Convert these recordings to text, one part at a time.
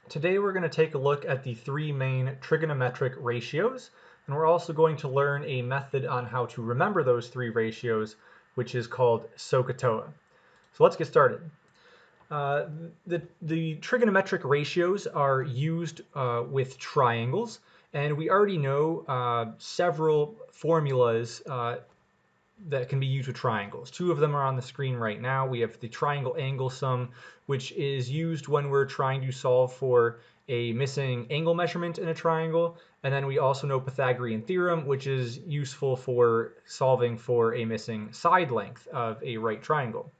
Today we're going to take a look at the three main trigonometric ratios, and we're also going to learn a method on how to remember those three ratios, which is called SOHCAHTOA. So let's get started. Uh, the trigonometric ratios are used with triangles, and we already know several formulas that can be used with triangles. Two of them are on the screen right now. We have the triangle angle sum, which is used when we're trying to solve for a missing angle measurement in a triangle. And then we also know Pythagorean theorem, which is useful for solving for a missing side length of a right triangle.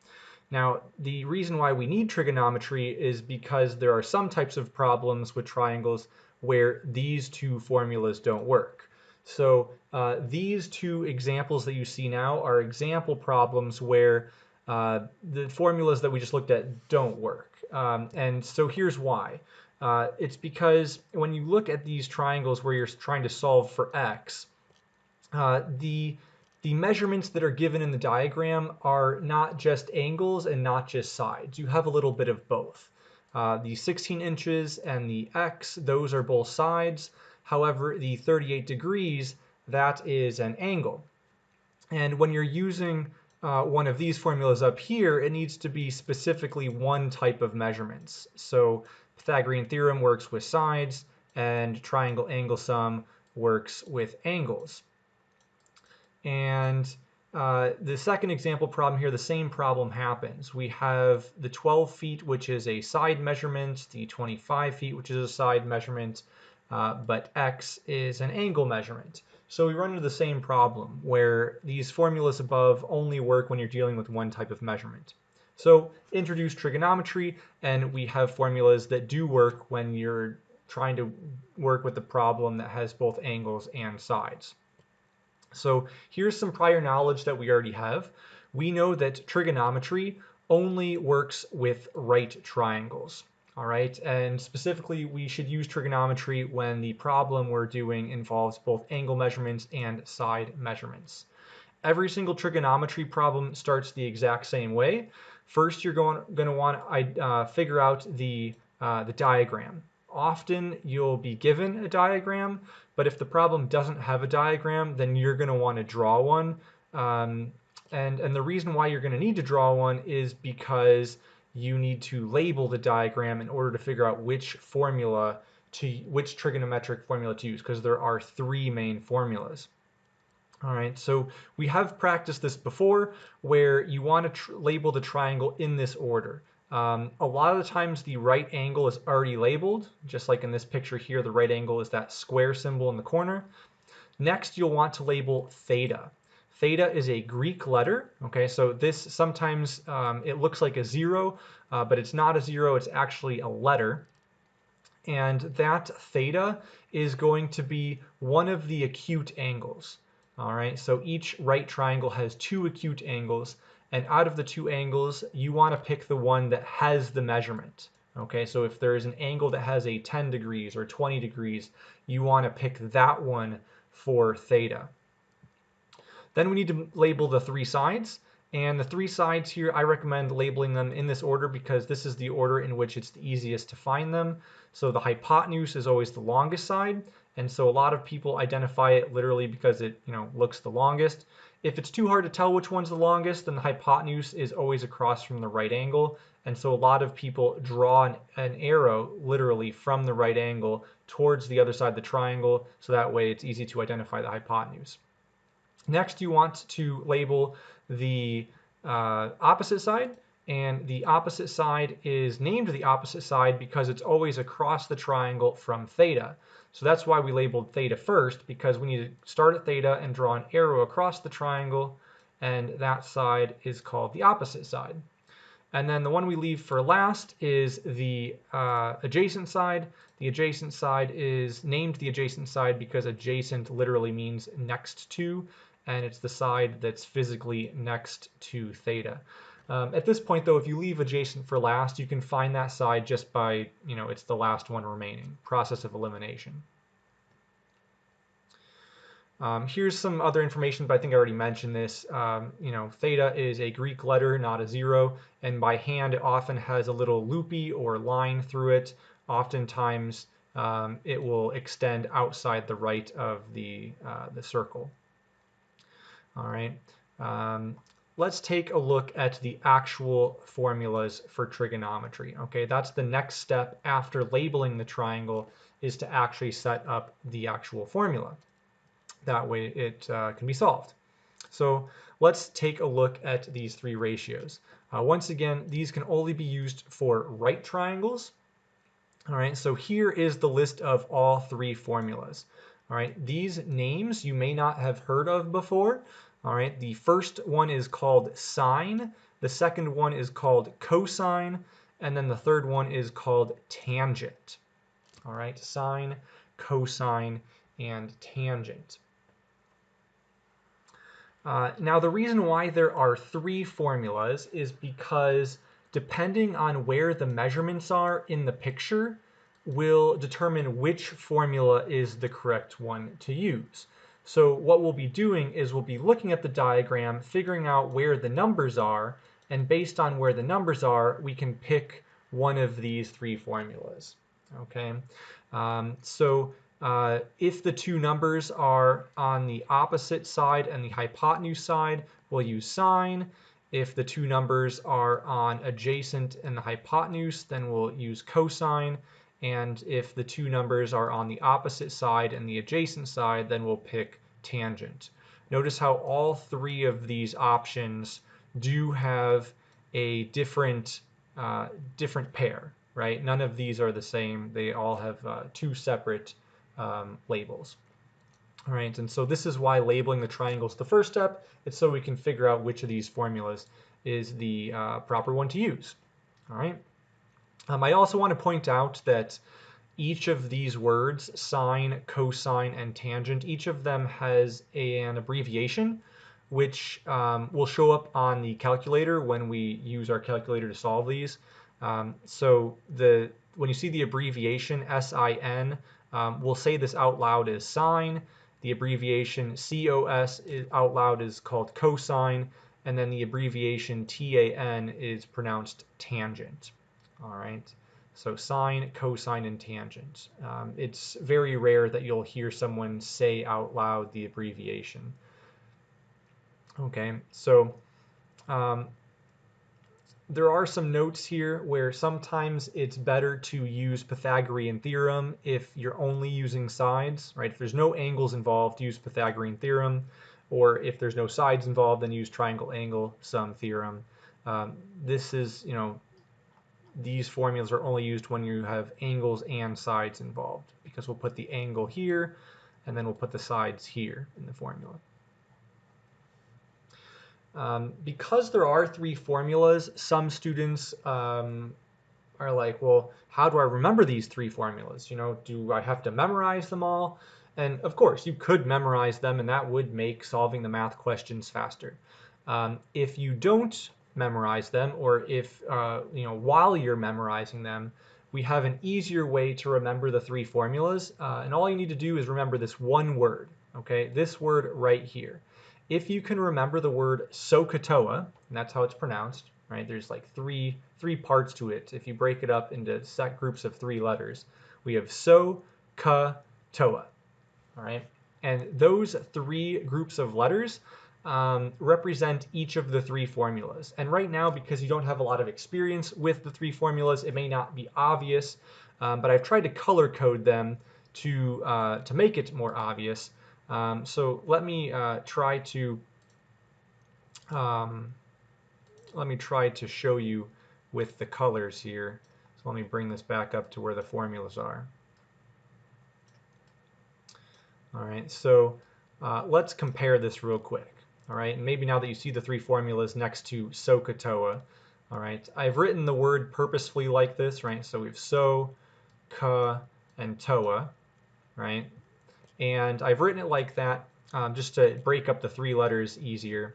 Now, the reason why we need trigonometry is because there are some types of problems with triangles where these two formulas don't work. So these two examples that you see now are example problems where the formulas that we just looked at don't work. And so here's why. It's because when you look at these triangles where you're trying to solve for x, the measurements that are given in the diagram are not just angles and not just sides. You have a little bit of both. The 16 inches and the x, those are both sides. However, the 38 degrees, that is an angle. And when you're using one of these formulas up here, it needs to be specifically one type of measurements. So Pythagorean theorem works with sides, and triangle angle sum works with angles. And the second example problem here, the same problem happens. We have the 12 feet, which is a side measurement, the 25 feet, which is a side measurement, but x is an angle measurement. So we run into the same problem where these formulas above only work when you're dealing with one type of measurement. So introduce trigonometry, and we have formulas that do work when you're trying to work with the problem that has both angles and sides. So here's some prior knowledge that we already have. We know that trigonometry only works with right triangles. All right, and specifically, we should use trigonometry when the problem we're doing involves both angle measurements and side measurements. Every single trigonometry problem starts the exact same way. First, you're going to want to figure out the diagram. Often you'll be given a diagram, but if the problem doesn't have a diagram, then you're going to want to draw one. And the reason why you're going to need to draw one is because you need to label the diagram in order to figure out which trigonometric formula to use, because there are three main formulas. All right, so we have practiced this before where you want to label the triangle in this order. A lot of the times the right angle is already labeled, just like in this picture here, the right angle is that square symbol in the corner. Next, you'll want to label theta. Theta is a Greek letter, okay, so this sometimes it looks like a zero, but it's not a zero, it's actually a letter. And that theta is going to be one of the acute angles. All right, so each right triangle has two acute angles, and out of the two angles, you want to pick the one that has the measurement. Okay, so if there is an angle that has a 10 degrees or 20 degrees, you want to pick that one for theta. Then we need to label the three sides. And the three sides here, I recommend labeling them in this order because this is the order in which it's the easiest to find them. So the hypotenuse is always the longest side. And so a lot of people identify it literally because it, looks the longest. If it's too hard to tell which one's the longest, then the hypotenuse is always across from the right angle. And so a lot of people draw an arrow literally from the right angle towards the other side of the triangle. So that way it's easy to identify the hypotenuse. Next, you want to label the opposite side, and the opposite side is named the opposite side because it's always across the triangle from theta. So that's why we labeled theta first, because we need to start at theta and draw an arrow across the triangle, and that side is called the opposite side. And then the one we leave for last is the adjacent side. The adjacent side is named the adjacent side because adjacent literally means next to, and it's the side that's physically next to theta. At this point, though, if you leave adjacent for last, you can find that side just by, it's the last one remaining. Process of elimination. Here's some other information, but I think I already mentioned this. Theta is a Greek letter, not a zero, and by hand it often has a little loopy or line through it. oftentimes it will extend outside the right of the circle. All right. Let's take a look at the actual formulas for trigonometry. Okay, that's the next step after labeling the triangle, is to actually set up the actual formula. That way it can be solved. So let's take a look at these three ratios. Once again, these can only be used for right triangles. All right, so here is the list of all three formulas. All right, these names you may not have heard of before. All right, the first one is called sine, the second one is called cosine, and then the third one is called tangent. All right, sine, cosine, and tangent. Now, the reason why there are three formulas is because depending on where the measurements are in the picture will determine which formula is the correct one to use. So what we'll be doing is we'll be looking at the diagram, figuring out where the numbers are, and based on where the numbers are, we can pick one of these three formulas. Okay, if the two numbers are on the opposite side and the hypotenuse side, we'll use sine. If the two numbers are on adjacent and the hypotenuse, then we'll use cosine. And if the two numbers are on the opposite side and the adjacent side, then we'll pick tangent. Notice how all three of these options do have a different pair, right? None of these are the same. They all have two separate labels. All right, and so this is why labeling the triangles the first step. It's so we can figure out which of these formulas is the proper one to use. All right. I also want to point out that each of these words, sine, cosine, and tangent, each of them has an abbreviation, which will show up on the calculator when we use our calculator to solve these. When you see the abbreviation SIN, we'll say this out loud as sine. The abbreviation COS out loud is called cosine, and then the abbreviation TAN is pronounced tangent. All right. So sine, cosine, and tangent. It's very rare that you'll hear someone say out loud the abbreviation. Okay, so there are some notes here where sometimes it's better to use Pythagorean theorem if you're only using sides, right? If there's no angles involved, use Pythagorean theorem, or if there's no sides involved, then use triangle angle sum theorem. These formulas are only used when you have angles and sides involved, because we'll put the angle here and then we'll put the sides here in the formula. Because there are three formulas, some students are like, well, how do I remember these three formulas? Do I have to memorize them all? And of course, you could memorize them, and that would make solving the math questions faster. If you don't memorize them, or if while you're memorizing them, we have an easier way to remember the three formulas, and all you need to do is remember this one word. Okay, this word right here. If you can remember the word SOHCAHTOA, and that's how it's pronounced, right? There's like three parts to it. If you break it up into set groups of three letters, we have SOHCAHTOA. All right, and those three groups of letters represent each of the three formulas. And right now, because you don't have a lot of experience with the three formulas, it may not be obvious, but I've tried to color code them to make it more obvious. So let me try to show you with the colors here. So let me bring this back up to where the formulas are. All right, so let's compare this real quick. All right, and maybe now that you see the three formulas next to SOHCAHTOA, all right, I've written the word purposefully like this, right? So we have so, ka, and toa, right? And I've written it like that just to break up the three letters easier.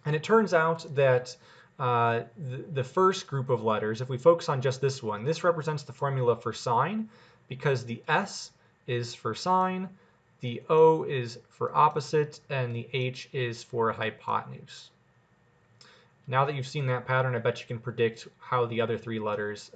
And it turns out that the first group of letters, if we focus on just this one, this represents the formula for sine, because the S is for sine, the O is for opposite, and the H is for hypotenuse. Now that you've seen that pattern, I bet you can predict how the other three letters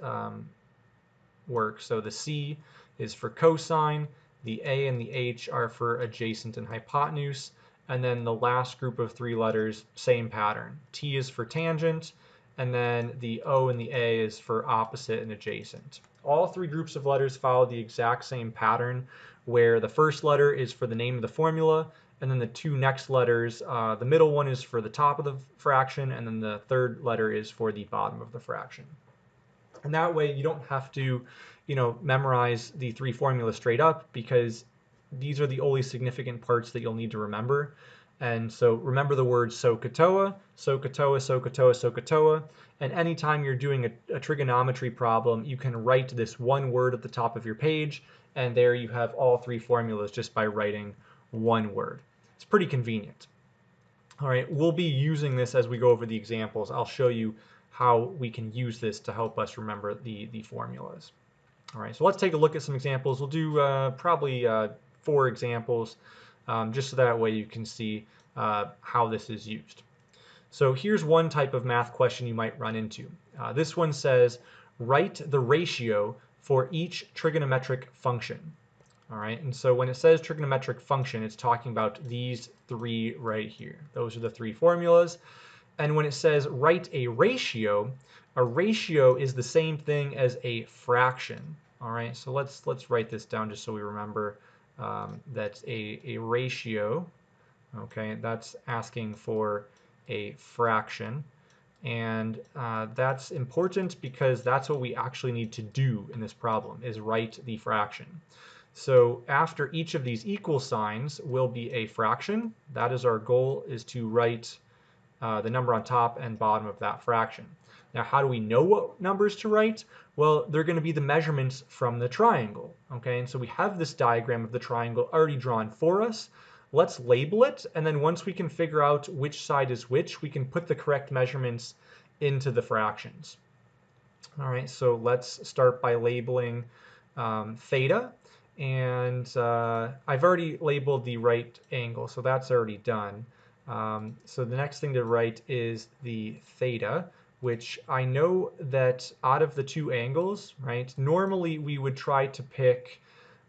work. So the C is for cosine, the A and the H are for adjacent and hypotenuse, and then the last group of 3 letters, same pattern. T is for tangent, and then the O and the A is for opposite and adjacent. All 3 groups of letters follow the exact same pattern, where the first letter is for the name of the formula, and then the 2 next letters, the middle one is for the top of the fraction, and then the third letter is for the bottom of the fraction. And that way you don't have to, memorize the 3 formulas straight up, because these are the only significant parts that you'll need to remember. And so remember the words SOHCAHTOA, SOHCAHTOA, SOHCAHTOA, SOHCAHTOA. And anytime you're doing a trigonometry problem, you can write this one word at the top of your page, and there you have all 3 formulas just by writing one word. It's pretty convenient. All right, we'll be using this as we go over the examples. I'll show you how we can use this to help us remember the formulas. All right, so let's take a look at some examples. We'll do probably 4 examples, just so that way you can see how this is used. So here's one type of math question you might run into. This one says, write the ratio for each trigonometric function. All right, and so when it says trigonometric function, it's talking about these 3 right here. Those are the 3 formulas. And when it says write a ratio is the same thing as a fraction. All right, so let's write this down just so we remember that's a ratio. Okay, that's asking for a fraction. And that's important because that's what we actually need to do in this problem, is write the fraction. So after each of these equal signs will be a fraction. That is our goal, is to write the number on top and bottom of that fraction. Now, how do we know what numbers to write? Well, they're going to be the measurements from the triangle. Okay, and so we have this diagram of the triangle already drawn for us. Let's label it, and then once we can figure out which side is which, we can put the correct measurements into the fractions. All right, so let's start by labeling theta. And I've already labeled the right angle, so that's already done. So the next thing to write is the theta, which I know that out of the 2 angles, right, normally we would try to pick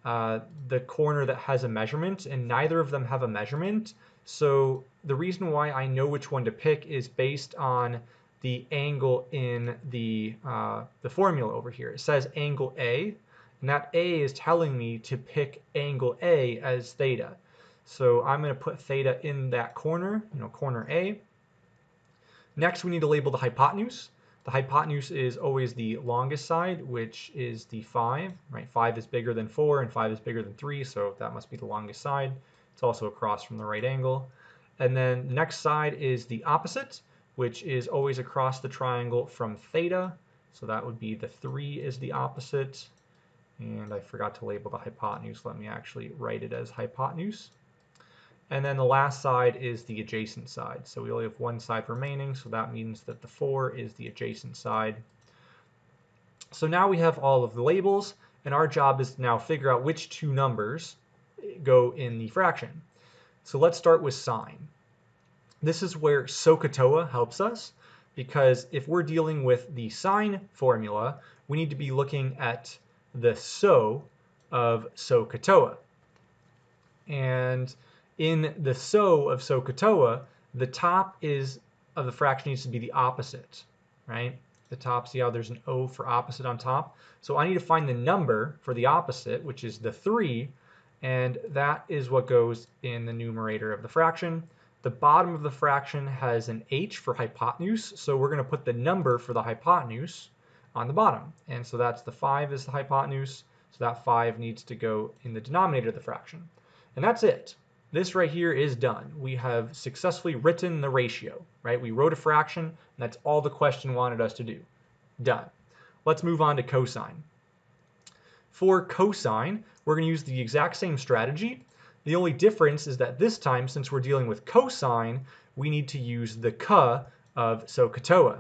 the corner that has a measurement, and neither of them have a measurement. So the reason why I know which one to pick is based on the angle in the formula over here. It says angle A, and that A is telling me to pick angle A as theta. So I'm going to put theta in that corner, corner A. Next, we need to label the hypotenuse. The hypotenuse is always the longest side, which is the 5, right? 5 is bigger than 4, and 5 is bigger than 3, so that must be the longest side. It's also across from the right angle. And then the next side is the opposite, which is always across the triangle from theta. So that would be the 3 is the opposite. And I forgot to label the hypotenuse. Let me actually write it as hypotenuse. And then the last side is the adjacent side. So we only have one side remaining, so that means that the 4 is the adjacent side. So now we have all of the labels, and our job is to now figure out which 2 numbers go in the fraction. So let's start with sine. This is where SOHCAHTOA helps us, because if we're dealing with the sine formula, we need to be looking at the SO of SOHCAHTOA. And in the SO of SOHCAHTOA, the top of the fraction needs to be the opposite, right? The top, see how there's an O for opposite on top? So I need to find the number for the opposite, which is the 3, and that is what goes in the numerator of the fraction. The bottom of the fraction has an H for hypotenuse, so we're going to put the number for the hypotenuse on the bottom. And so that's the 5 is the hypotenuse, so that 5 needs to go in the denominator of the fraction. And that's it. This right here is done. We have successfully written the ratio, right? We wrote a fraction, and that's all the question wanted us to do. Done. Let's move on to cosine. For cosine, we're going to use the exact same strategy. The only difference is that this time, since we're dealing with cosine, we need to use the ca of SOHCAHTOA.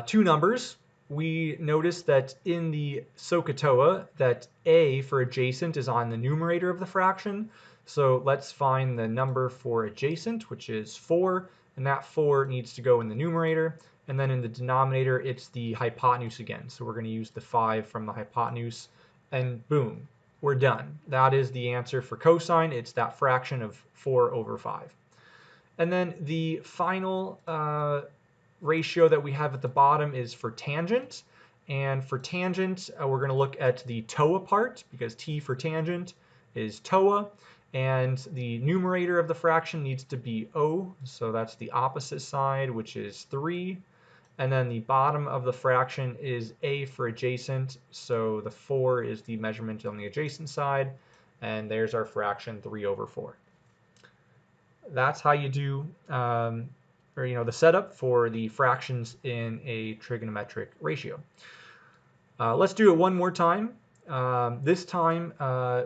2 numbers. We notice that in the SOHCAHTOA that A for adjacent is on the numerator of the fraction. So let's find the number for adjacent, which is 4, and that 4 needs to go in the numerator. And then in the denominator, it's the hypotenuse again. So we're going to use the 5 from the hypotenuse, and boom, we're done. That is the answer for cosine. It's that fraction of 4 over 5. And then the final ratio that we have at the bottom is for tangent. And for tangent, we're going to look at the TOA part, because T for tangent is TOA. And the numerator of the fraction needs to be O, so that's the opposite side, which is 3. And then the bottom of the fraction is A for adjacent, so the 4 is the measurement on the adjacent side. And there's our fraction, 3 over 4. That's how you do the setup for the fractions in a trigonometric ratio. Let's do it one more time. This time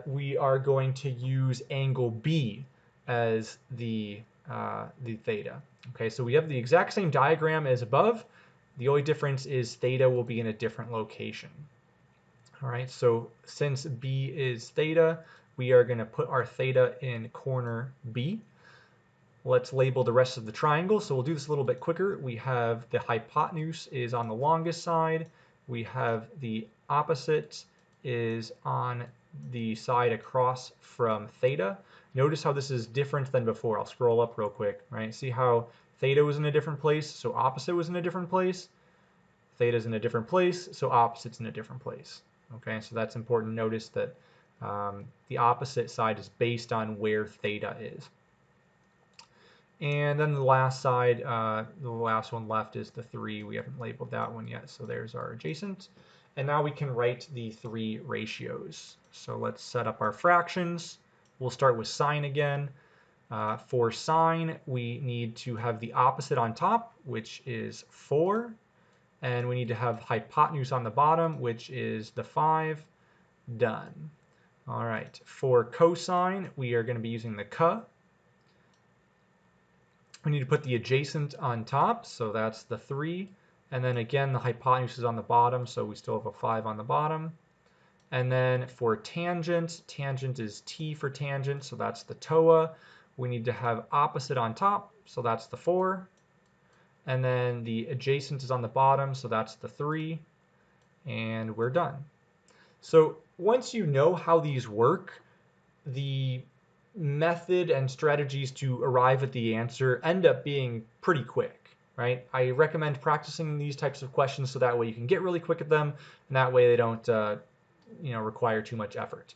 we are going to use angle B as the theta. Okay, so we have the exact same diagram as above. The only difference is theta will be in a different location. All right, so since B is theta, we are going to put our theta in corner B. Let's label the rest of the triangle. So we'll do this a little bit quicker. We have the hypotenuse is on the longest side. We have the opposite is on the side across from theta. Notice how this is different than before. I'll scroll up real quick, right? See how theta was in a different place, so opposite was in a different place. Theta is in a different place, so opposite's in a different place. Okay, so that's important. Notice that the opposite side is based on where theta is. And then the last side, the last one left is the 3. We haven't labeled that one yet, so there's our adjacent. And now we can write the 3 ratios. So let's set up our fractions. We'll start with sine again. For sine, we need to have the opposite on top, which is 4. And we need to have hypotenuse on the bottom, which is the 5. Done. All right, for cosine, we are going to be using the c. We need to put the adjacent on top, so that's the 3. And then again, the hypotenuse is on the bottom, so we still have a 5 on the bottom. And then for tangent, tangent is T for tangent, so that's the TOA. We need to have opposite on top, so that's the 4. And then the adjacent is on the bottom, so that's the 3. And we're done. So once you know how these work, the method and strategies to arrive at the answer end up being pretty quick, right? I recommend practicing these types of questions so that way you can get really quick at them, and that way they don't require too much effort.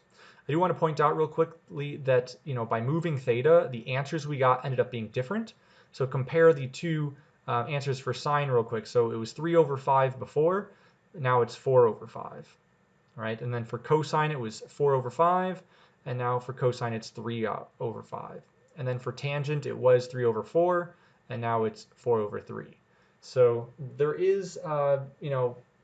I do want to point out real quickly that by moving theta, the answers we got ended up being different. So compare the two answers for sine real quick. So it was 3 over 5 before, now it's 4 over 5. All right, and then for cosine it was 4 over 5. And now for cosine, it's 3 over 5. And then for tangent, it was 3 over 4, and now it's 4 over 3. So there is,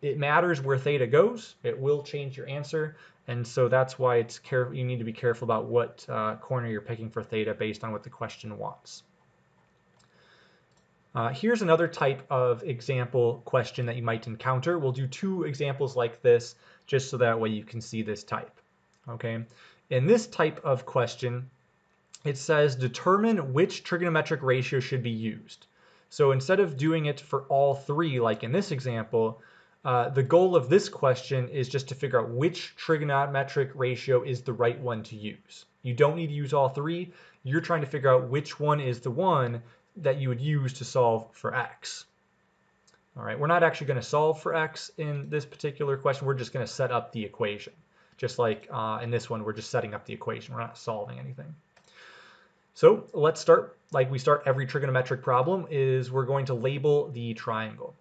it matters where theta goes. It will change your answer. And so that's why you need to be careful about what corner you're picking for theta based on what the question wants. Here's another type of example question that you might encounter. We'll do 2 examples like this, just so that way you can see this type. Okay. In this type of question, it says determine which trigonometric ratio should be used. So instead of doing it for all 3, like in this example, the goal of this question is just to figure out which trigonometric ratio is the right one to use. You don't need to use all 3. You're trying to figure out which one is the one that you would use to solve for x. All right, we're not actually going to solve for x in this particular question. We're just going to set up the equation. Just like in this one, we're just setting up the equation. We're not solving anything. So let's start like we start every trigonometric problem, is we're going to label the triangle.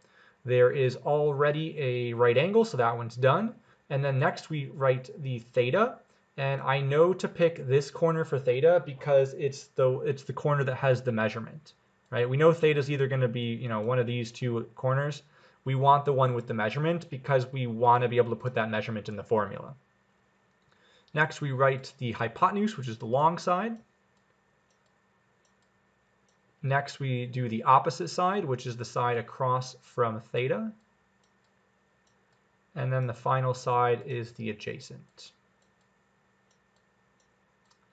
There is already a right angle, so that one's done. And then next we write the theta. And I know to pick this corner for theta because it's the corner that has the measurement, right? We know theta is either going to be one of these 2 corners. We want the one with the measurement because we want to be able to put that measurement in the formula. Next, we write the hypotenuse, which is the long side. Next, we do the opposite side, which is the side across from theta. And then the final side is the adjacent.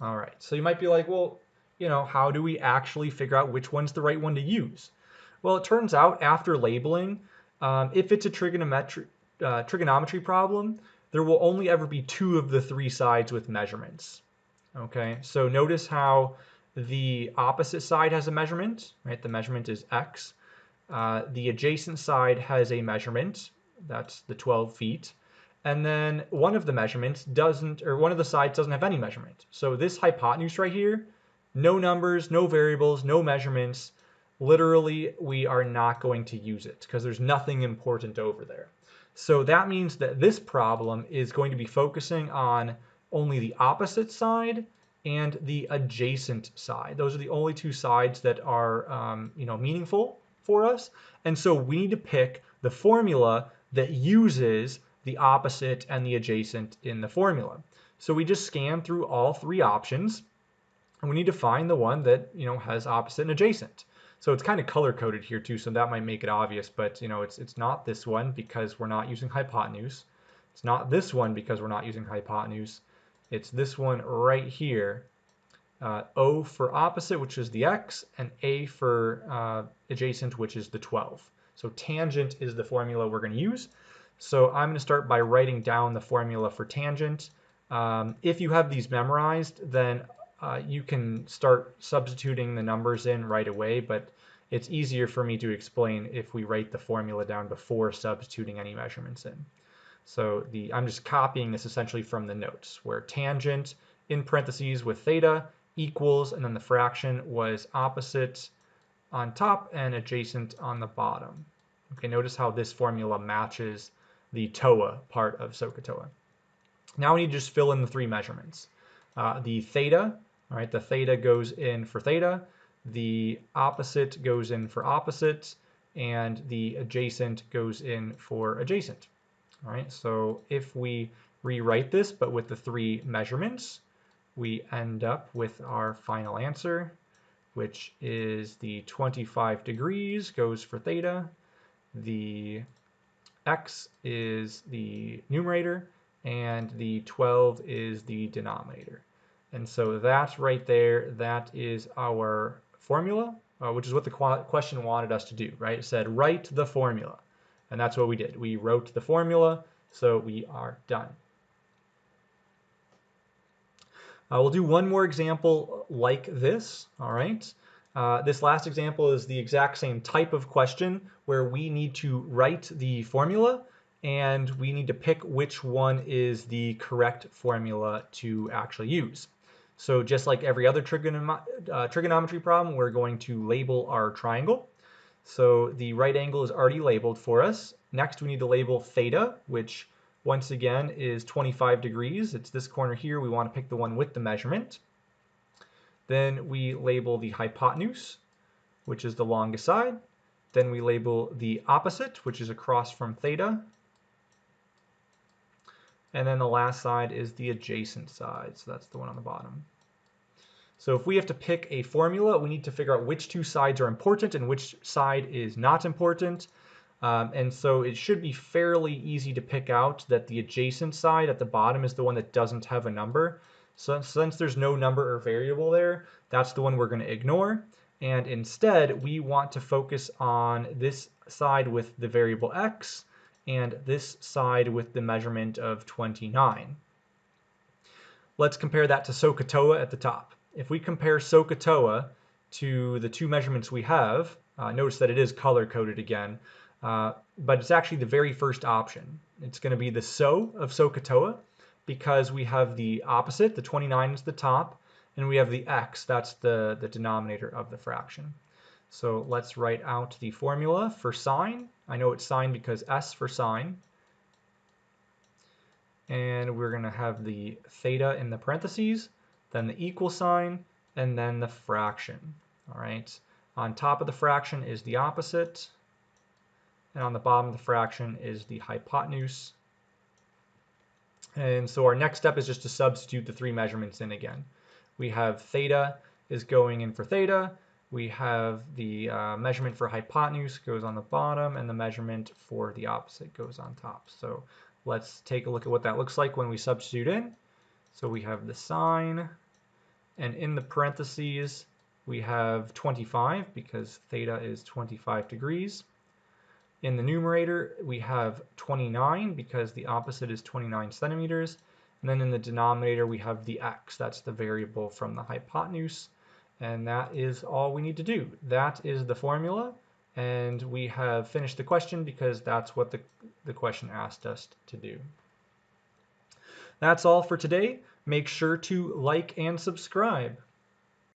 All right, so you might be like, well, how do we actually figure out which one's the right one to use? Well, it turns out after labeling, if it's a trigonometry problem, there will only ever be two of the three sides with measurements. Okay, so notice how the opposite side has a measurement, right? The measurement is x. The adjacent side has a measurement, that's the 12 feet. And then one of the measurements doesn't, or one of the sides doesn't have any measurement. So this hypotenuse right here, no numbers, no variables, no measurements. Literally, we are not going to use it because there's nothing important over there. So that means that this problem is going to be focusing on only the opposite side and the adjacent side. Those are the only two sides that are meaningful for us. And so we need to pick the formula that uses the opposite and the adjacent in the formula. So we just scan through all three options, and we need to find the one that has opposite and adjacent. So it's kind of color coded here too, so that might make it obvious, but it's not this one because we're not using hypotenuse. It's not this one because we're not using hypotenuse. It's this one right here. O for opposite, which is the x, and A for adjacent, which is the 12. So tangent is the formula we're going to use. So I'm going to start by writing down the formula for tangent. If you have these memorized, then you can start substituting the numbers in right away, but it's easier for me to explain if we write the formula down before substituting any measurements in. So I'm just copying this essentially from the notes, where tangent in parentheses with theta equals, and then the fraction was opposite on top and adjacent on the bottom. Okay, notice how this formula matches the TOA part of SOHCAHTOA. Now we need to just fill in the three measurements. The theta, all right, the theta goes in for theta, the opposite goes in for opposite, and the adjacent goes in for adjacent. All right, so if we rewrite this, but with the three measurements, we end up with our final answer, which is the 25 degrees goes for theta, the x is the numerator, and the 12 is the denominator. And so that right there, that is our formula, which is what the question wanted us to do, right? It said write the formula. And that's what we did. We wrote the formula, so we are done. We'll do one more example like this, all right? This last example is the exact same type of question where we need to write the formula and we need to pick which one is the correct formula to actually use. So just like every other trigonometry problem, we're going to label our triangle. So the right angle is already labeled for us. Next, we need to label theta, which once again is 25 degrees. It's this corner here. We want to pick the one with the measurement. Then we label the hypotenuse, which is the longest side. Then we label the opposite, which is across from theta. And then the last side is the adjacent side, so that's the one on the bottom. So if we have to pick a formula, we need to figure out which two sides are important and which side is not important. And so it should be fairly easy to pick out that the adjacent side at the bottom is the one that doesn't have a number. So since there's no number or variable there, that's the one we're going to ignore. And instead, we want to focus on this side with the variable x and this side with the measurement of 29. Let's compare that to SOHCAHTOA at the top. If we compare SOHCAHTOA to the two measurements we have, notice that it is color-coded again, but it's actually the very first option. It's going to be the SO of SOHCAHTOA because we have the opposite, the 29 is the top, and we have the x, that's the denominator of the fraction. So let's write out the formula for sine. I know it's sine because S for sine. And we're going to have the theta in the parentheses, then the equal sign, and then the fraction. All right. On top of the fraction is the opposite, and on the bottom of the fraction is the hypotenuse. And so our next step is just to substitute the three measurements in again. We have theta is going in for theta. We have the measurement for hypotenuse goes on the bottom, and the measurement for the opposite goes on top. So let's take a look at what that looks like when we substitute in. So we have the sine, and in the parentheses, we have 25 because theta is 25 degrees. In the numerator, we have 29 because the opposite is 29 centimeters. And then in the denominator, we have the x. That's the variable from the hypotenuse. And that is all we need to do. That is the formula. And we have finished the question because that's what the question asked us to do. That's all for today. Make sure to like and subscribe.